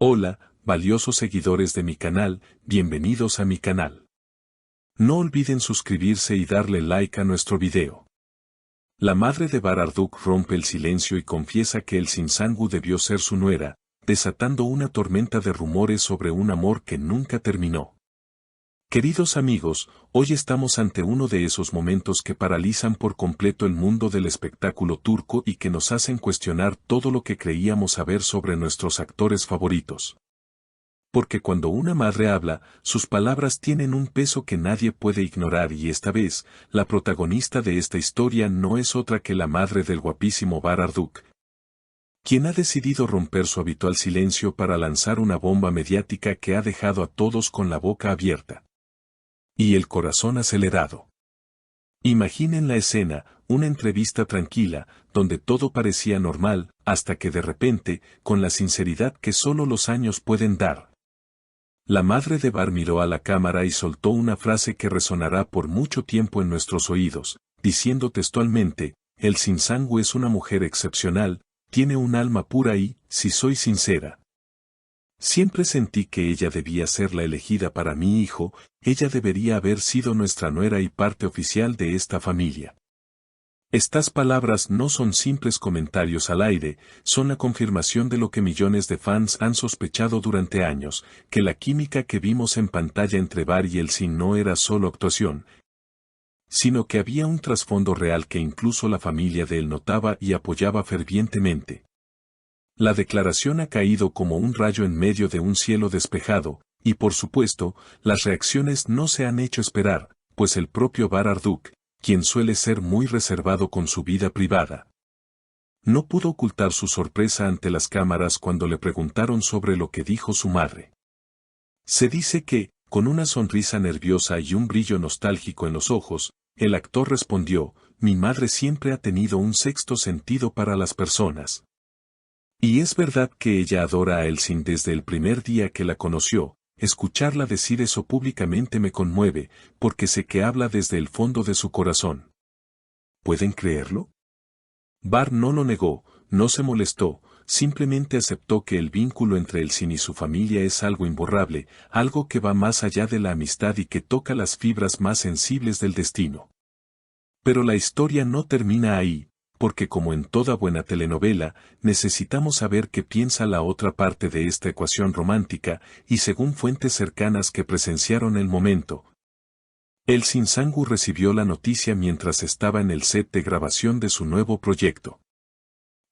Hola, valiosos seguidores de mi canal, bienvenidos a mi canal. No olviden suscribirse y darle like a nuestro video. La madre de Bararduk rompe el silencio y confiesa que el Sinsangu debió ser su nuera, desatando una tormenta de rumores sobre un amor que nunca terminó. Queridos amigos, hoy estamos ante uno de esos momentos que paralizan por completo el mundo del espectáculo turco y que nos hacen cuestionar todo lo que creíamos saber sobre nuestros actores favoritos. Porque cuando una madre habla, sus palabras tienen un peso que nadie puede ignorar y esta vez, la protagonista de esta historia no es otra que la madre del guapísimo Bararduk, quien ha decidido romper su habitual silencio para lanzar una bomba mediática que ha dejado a todos con la boca abierta y el corazón acelerado. Imaginen la escena, una entrevista tranquila, donde todo parecía normal, hasta que de repente, con la sinceridad que solo los años pueden dar, la madre de Bar miró a la cámara y soltó una frase que resonará por mucho tiempo en nuestros oídos, diciendo textualmente: el Sinsangu es una mujer excepcional, tiene un alma pura y, si soy sincera, siempre sentí que ella debía ser la elegida para mi hijo, ella debería haber sido nuestra nuera y parte oficial de esta familia. Estas palabras no son simples comentarios al aire, son la confirmación de lo que millones de fans han sospechado durante años, que la química que vimos en pantalla entre Bar y el Sin no era solo actuación, sino que había un trasfondo real que incluso la familia de él notaba y apoyaba fervientemente. La declaración ha caído como un rayo en medio de un cielo despejado, y por supuesto, las reacciones no se han hecho esperar, pues el propio Bararduk, quien suele ser muy reservado con su vida privada, no pudo ocultar su sorpresa ante las cámaras cuando le preguntaron sobre lo que dijo su madre. Se dice que, con una sonrisa nerviosa y un brillo nostálgico en los ojos, el actor respondió: mi madre siempre ha tenido un sexto sentido para las personas. Y es verdad que ella adora a Elsin desde el primer día que la conoció. Escucharla decir eso públicamente me conmueve, porque sé que habla desde el fondo de su corazón. ¿Pueden creerlo? Bar no lo negó, no se molestó, simplemente aceptó que el vínculo entre Elsin y su familia es algo imborrable, algo que va más allá de la amistad y que toca las fibras más sensibles del destino. Pero la historia no termina ahí, porque como en toda buena telenovela, necesitamos saber qué piensa la otra parte de esta ecuación romántica, y según fuentes cercanas que presenciaron el momento, el Sinsangu recibió la noticia mientras estaba en el set de grabación de su nuevo proyecto.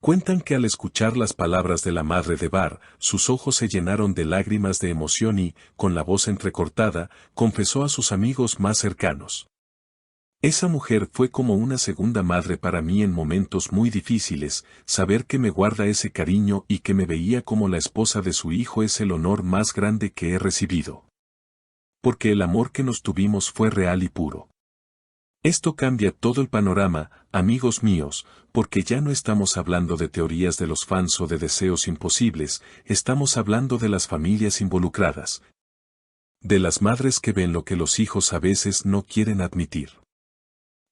Cuentan que al escuchar las palabras de la madre de Bar, sus ojos se llenaron de lágrimas de emoción y, con la voz entrecortada, confesó a sus amigos más cercanos: esa mujer fue como una segunda madre para mí en momentos muy difíciles, saber que me guarda ese cariño y que me veía como la esposa de su hijo es el honor más grande que he recibido. Porque el amor que nos tuvimos fue real y puro. Esto cambia todo el panorama, amigos míos, porque ya no estamos hablando de teorías de los fans o de deseos imposibles, estamos hablando de las familias involucradas. De las madres que ven lo que los hijos a veces no quieren admitir.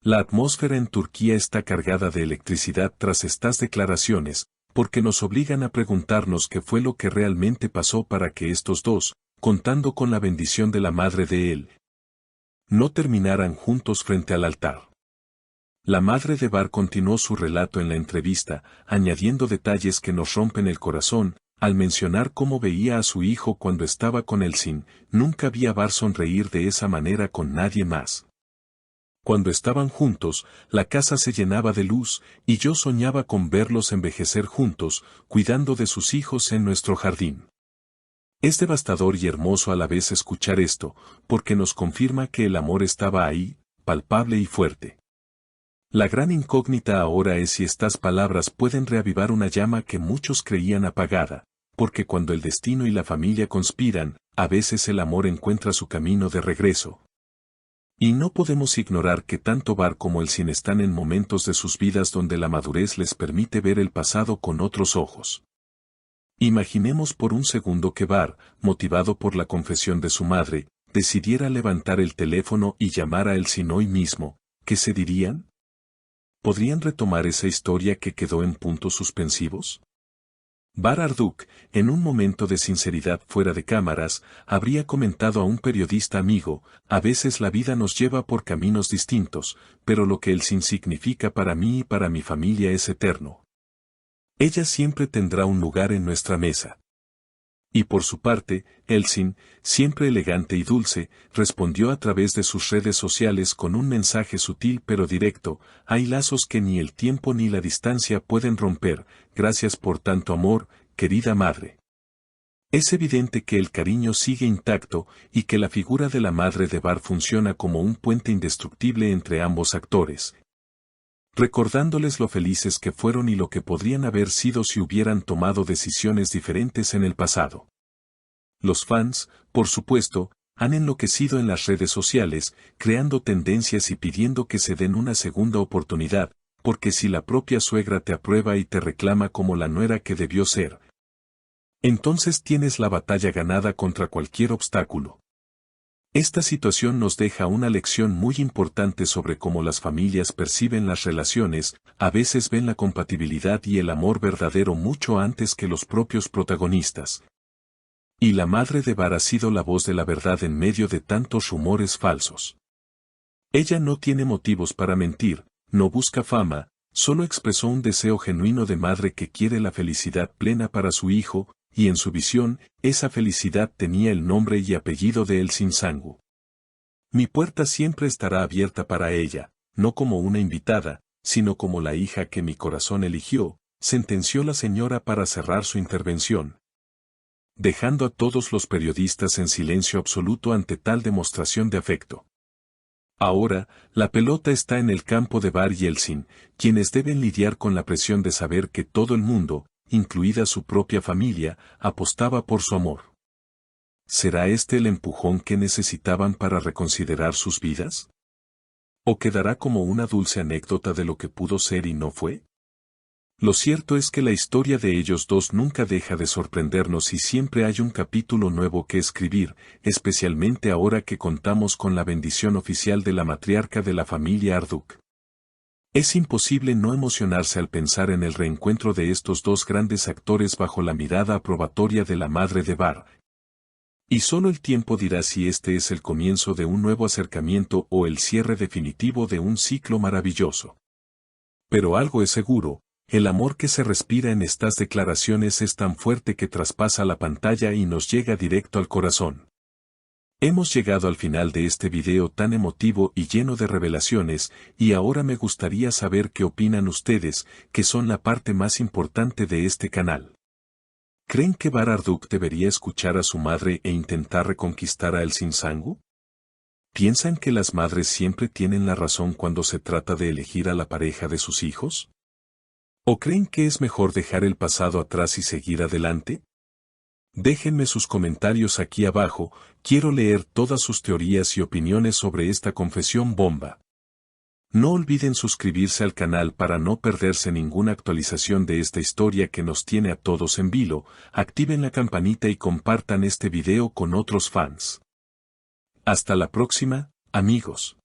La atmósfera en Turquía está cargada de electricidad tras estas declaraciones, porque nos obligan a preguntarnos qué fue lo que realmente pasó para que estos dos, contando con la bendición de la madre de él, no terminaran juntos frente al altar. La madre de Bar continuó su relato en la entrevista, añadiendo detalles que nos rompen el corazón, al mencionar cómo veía a su hijo cuando estaba con Elsin. Nunca vi a Bar sonreír de esa manera con nadie más. Cuando estaban juntos, la casa se llenaba de luz, y yo soñaba con verlos envejecer juntos, cuidando de sus hijos en nuestro jardín. Es devastador y hermoso a la vez escuchar esto, porque nos confirma que el amor estaba ahí, palpable y fuerte. La gran incógnita ahora es si estas palabras pueden reavivar una llama que muchos creían apagada, porque cuando el destino y la familia conspiran, a veces el amor encuentra su camino de regreso. Y no podemos ignorar que tanto Bar como Elsin están en momentos de sus vidas donde la madurez les permite ver el pasado con otros ojos. Imaginemos por un segundo que Bar, motivado por la confesión de su madre, decidiera levantar el teléfono y llamar a Elsin hoy mismo. ¿Qué se dirían? ¿Podrían retomar esa historia que quedó en puntos suspensivos? Marduk, en un momento de sinceridad fuera de cámaras, habría comentado a un periodista amigo: a veces la vida nos lleva por caminos distintos, pero lo que el Sin significa para mí y para mi familia es eterno. Ella siempre tendrá un lugar en nuestra mesa. Y por su parte, Elsin, siempre elegante y dulce, respondió a través de sus redes sociales con un mensaje sutil pero directo: hay lazos que ni el tiempo ni la distancia pueden romper, gracias por tanto amor, querida madre. Es evidente que el cariño sigue intacto y que la figura de la madre de Bar funciona como un puente indestructible entre ambos actores, recordándoles lo felices que fueron y lo que podrían haber sido si hubieran tomado decisiones diferentes en el pasado. Los fans, por supuesto, han enloquecido en las redes sociales, creando tendencias y pidiendo que se den una segunda oportunidad, porque si la propia suegra te aprueba y te reclama como la nuera que debió ser, entonces tienes la batalla ganada contra cualquier obstáculo. Esta situación nos deja una lección muy importante sobre cómo las familias perciben las relaciones. A veces ven la compatibilidad y el amor verdadero mucho antes que los propios protagonistas. Y la madre de Bar ha sido la voz de la verdad en medio de tantos rumores falsos. Ella no tiene motivos para mentir, no busca fama, solo expresó un deseo genuino de madre que quiere la felicidad plena para su hijo, y en su visión, esa felicidad tenía el nombre y apellido de Elsin Sangu. Mi puerta siempre estará abierta para ella, no como una invitada, sino como la hija que mi corazón eligió, sentenció la señora para cerrar su intervención, dejando a todos los periodistas en silencio absoluto ante tal demostración de afecto. Ahora, la pelota está en el campo de Bar y Elsin, quienes deben lidiar con la presión de saber que todo el mundo, incluida su propia familia, apostaba por su amor. ¿Será este el empujón que necesitaban para reconsiderar sus vidas? ¿O quedará como una dulce anécdota de lo que pudo ser y no fue? Lo cierto es que la historia de ellos dos nunca deja de sorprendernos y siempre hay un capítulo nuevo que escribir, especialmente ahora que contamos con la bendición oficial de la matriarca de la familia Arduk. Es imposible no emocionarse al pensar en el reencuentro de estos dos grandes actores bajo la mirada aprobatoria de la madre de Bar. Y solo el tiempo dirá si este es el comienzo de un nuevo acercamiento o el cierre definitivo de un ciclo maravilloso. Pero algo es seguro: el amor que se respira en estas declaraciones es tan fuerte que traspasa la pantalla y nos llega directo al corazón. Hemos llegado al final de este video tan emotivo y lleno de revelaciones, y ahora me gustaría saber qué opinan ustedes, que son la parte más importante de este canal. ¿Creen que Bar Arduk debería escuchar a su madre e intentar reconquistar a Elsin Sangu? ¿Piensan que las madres siempre tienen la razón cuando se trata de elegir a la pareja de sus hijos? ¿O creen que es mejor dejar el pasado atrás y seguir adelante? Déjenme sus comentarios aquí abajo, quiero leer todas sus teorías y opiniones sobre esta confesión bomba. No olviden suscribirse al canal para no perderse ninguna actualización de esta historia que nos tiene a todos en vilo, activen la campanita y compartan este video con otros fans. Hasta la próxima, amigos.